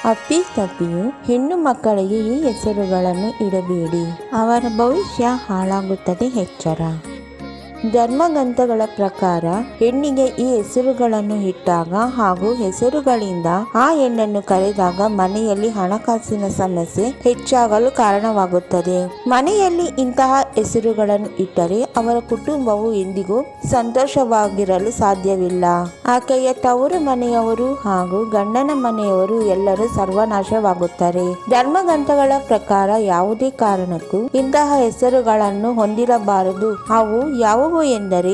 ಅಪ್ಪಿತಪ್ಪಿಯೂ ಹೆಣ್ಣು ಮಕ್ಕಳಿಗೆ ಈ ಹೆಸರುಗಳನ್ನು ಇಡಬೇಡಿ, ಅವರ ಭವಿಷ್ಯ ಹಾಳಾಗುತ್ತದೆ. ಎಚ್ಚರ. ಧರ್ಮಗ್ರಂಥಗಳ ಪ್ರಕಾರ ಹೆಣ್ಣಿಗೆ ಈ ಹೆಸರುಗಳನ್ನು ಇಟ್ಟಾಗ ಹಾಗೂ ಹೆಸರುಗಳಿಂದ ಆ ಹೆಣ್ಣನ್ನು ಕರೆದಾಗ ಮನೆಯಲ್ಲಿ ಹಣಕಾಸಿನ ಸಮಸ್ಯೆ ಹೆಚ್ಚಾಗಲು ಕಾರಣವಾಗುತ್ತದೆ. ಮನೆಯಲ್ಲಿ ಇಂತಹ ಹೆಸರುಗಳನ್ನು ಇಟ್ಟರೆ ಅವರ ಕುಟುಂಬವು ಎಂದಿಗೂ ಸಂತೋಷವಾಗಿರಲು ಸಾಧ್ಯವಿಲ್ಲ. ಆಕೆಯ ತವರು ಮನೆಯವರು ಹಾಗೂ ಗಂಡನ ಮನೆಯವರು ಎಲ್ಲರೂ ಸರ್ವನಾಶವಾಗುತ್ತಾರೆ. ಧರ್ಮಗ್ರಂಥಗಳ ಪ್ರಕಾರ ಯಾವುದೇ ಕಾರಣಕ್ಕೂ ಇಂತಹ ಹೆಸರುಗಳನ್ನು ಹೊಂದಿರಬಾರದು. ಅವು ಯಾವುವು ಎಂದರೆ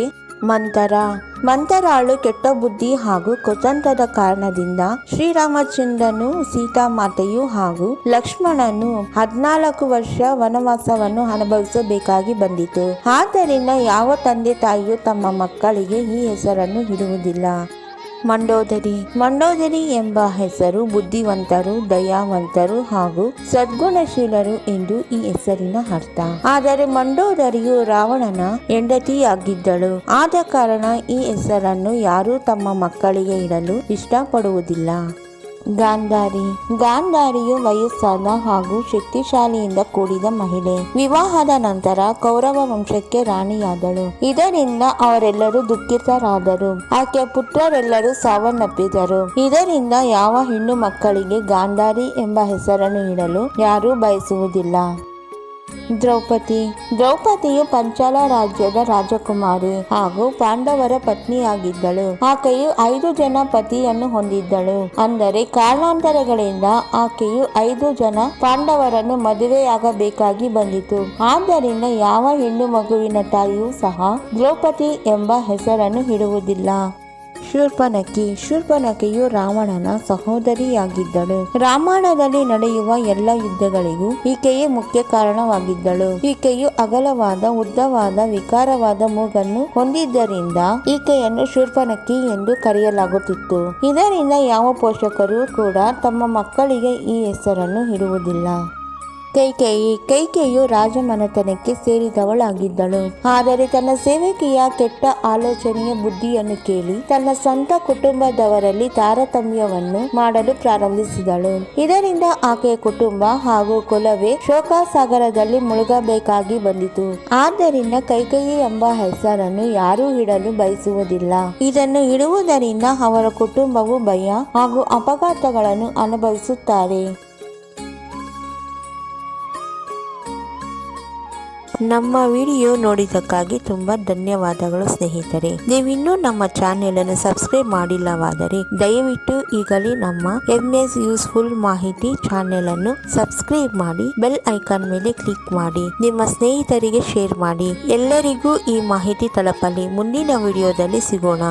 ಮಂತರಾಳು ಕೆಟ್ಟ ಬುದ್ಧಿ ಹಾಗೂ ಕುತಂತ್ರದ ಕಾರಣದಿಂದ ಶ್ರೀರಾಮಚಂದ್ರನು, ಸೀತಾಮಾತೆಯು ಹಾಗೂ ಲಕ್ಷ್ಮಣನು 14 ವರ್ಷ ವನವಾಸವನ್ನು ಅನುಭವಿಸಬೇಕಾಗಿ ಬಂದಿತು. ಆದ್ದರಿಂದ ಯಾವ ತಂದೆ ತಾಯಿಯು ತಮ್ಮ ಮಕ್ಕಳಿಗೆ ಈ ಹೆಸರನ್ನು ಇಡುವುದಿಲ್ಲ. ಮಂಡೋದರಿ ಎಂಬ ಹೆಸರು ಬುದ್ಧಿವಂತರು, ದಯಾವಂತರು ಹಾಗೂ ಸದ್ಗುಣಶೀಲರು ಎಂದು ಈ ಹೆಸರಿನ ಅರ್ಥ. ಆದರೆ ಮಂಡೋದರಿಯು ರಾವಣನ ಹೆಂಡತಿಯಾಗಿದ್ದಳು. ಆದ ಕಾರಣ ಈ ಹೆಸರನ್ನು ಯಾರೂ ತಮ್ಮ ಮಕ್ಕಳಿಗೆ ಇಡಲು ಇಷ್ಟಪಡುವುದಿಲ್ಲ. ಗಾಂಧಾರಿಯು ವಯಸ್ಸಾದ ಹಾಗೂ ಶಕ್ತಿಶಾಲಿಯಿಂದ ಕೂಡಿದ ಮಹಿಳೆ. ವಿವಾಹದ ನಂತರ ಕೌರವ ವಂಶಕ್ಕೆ ರಾಣಿಯಾದಳು. ಇದರಿಂದ ಅವರೆಲ್ಲರೂ ದುಃಖಿತರಾದರು. ಆಕೆಯ ಪುತ್ರರೆಲ್ಲರೂ ಸಾವನ್ನಪ್ಪಿದರು. ಇದರಿಂದ ಯಾವ ಹೆಣ್ಣು ಮಕ್ಕಳಿಗೆ ಗಾಂಧಾರಿ ಎಂಬ ಹೆಸರನ್ನು ಇಡಲು ಯಾರೂ ಬಯಸುವುದಿಲ್ಲ. ದ್ರೌಪದಿಯು ಪಂಚಾಲ ರಾಜ್ಯದ ರಾಜಕುಮಾರಿ ಹಾಗೂ ಪಾಂಡವರ ಪತ್ನಿಯಾಗಿದ್ದಳು. ಆಕೆಯು 5 ಜನ ಪತಿಯನ್ನು ಹೊಂದಿದ್ದಳು. ಅಂದರೆ ಕಾರಣಾಂತರಗಳಿಂದ ಆಕೆಯು 5 ಜನ ಪಾಂಡವರನ್ನು ಮದುವೆಯಾಗಬೇಕಾಗಿ ಬಂದಿತು. ಆದ್ದರಿಂದ ಯಾವ ಹೆಣ್ಣು ಮಗುವಿನ ತಾಯಿಯೂ ಸಹ ದ್ರೌಪದಿ ಎಂಬ ಹೆಸರನ್ನು ಇಡುವುದಿಲ್ಲ. ಶೂರ್ಪನಖಿಯು ರಾವಣನ ಸಹೋದರಿಯಾಗಿದ್ದಳು. ರಾಮಾಯಣದಲ್ಲಿ ನಡೆಯುವ ಎಲ್ಲ ಯುದ್ಧಗಳಿಗೂ ಈಕೆಯೇ ಮುಖ್ಯ ಕಾರಣವಾಗಿದ್ದಳು. ಈಕೆಯು ಅಗಲವಾದ, ಉದ್ದವಾದ, ವಿಕಾರವಾದ ಮೂಗನ್ನು ಹೊಂದಿದ್ದರಿಂದ ಈಕೆಯನ್ನು ಶೂರ್ಪನಖಿ ಎಂದು ಕರೆಯಲಾಗುತ್ತಿತ್ತು. ಇದರಿಂದ ಯಾವ ಪೋಷಕರು ಕೂಡ ತಮ್ಮ ಮಕ್ಕಳಿಗೆ ಈ ಹೆಸರನ್ನು ಇಡುವುದಿಲ್ಲ. ಕೈಕೇಯಿಯು ರಾಜಮನೆತನಕ್ಕೆ ಸೇರಿದವಳಾಗಿದ್ದಳು. ಆದರೆ ತನ್ನ ಸೇವಕಿಯ ಕೆಟ್ಟ ಆಲೋಚನೆಯ ಬುದ್ಧಿಯನ್ನು ಕೇಳಿ ತನ್ನ ಸ್ವಂತ ಕುಟುಂಬದವರಲ್ಲಿ ತಾರತಮ್ಯವನ್ನು ಮಾಡಲು ಪ್ರಾರಂಭಿಸಿದಳು. ಇದರಿಂದ ಆಕೆಯ ಕುಟುಂಬ ಹಾಗೂ ಕುಲವೇ ಶೋಕಸಾಗರದಲ್ಲಿ ಮುಳುಗಬೇಕಾಗಿ ಬಂದಿತು. ಆದ್ದರಿಂದ ಕೈಕೇಯಿ ಎಂಬ ಹೆಸರನ್ನು ಯಾರೂ ಇಡಲು ಬಯಸುವುದಿಲ್ಲ. ಇದನ್ನು ಇಡುವುದರಿಂದ ಅವರ ಕುಟುಂಬವು ಭಯ ಹಾಗೂ ಅಪಘಾತಗಳನ್ನು ಅನುಭವಿಸುತ್ತಾರೆ. ನಮ್ಮ ವಿಡಿಯೋ ನೋಡಿದ್ದಕ್ಕಾಗಿ ತುಂಬ ಧನ್ಯವಾದಗಳು ಸ್ನೇಹಿತರೆ. ನೀವಿನ್ನೂ ನಮ್ಮ ಚಾನೆಲ್ ಅನ್ನು ಸಬ್ಸ್ಕ್ರೈಬ್ ಮಾಡಿಲ್ಲವಾದರೆ ದಯವಿಟ್ಟು ಈಗಲೇ ನಮ್ಮ MS ಯೂಸ್ಫುಲ್ ಮಾಹಿತಿ ಚಾನೆಲ್ ಅನ್ನು ಸಬ್ಸ್ಕ್ರೈಬ್ ಮಾಡಿ, ಬೆಲ್ ಐಕಾನ್ ಮೇಲೆ ಕ್ಲಿಕ್ ಮಾಡಿ, ನಿಮ್ಮ ಸ್ನೇಹಿತರಿಗೆ ಶೇರ್ ಮಾಡಿ. ಎಲ್ಲರಿಗೂ ಈ ಮಾಹಿತಿ ತಲುಪಲಿ. ಮುಂದಿನ ವಿಡಿಯೋದಲ್ಲಿ ಸಿಗೋಣ.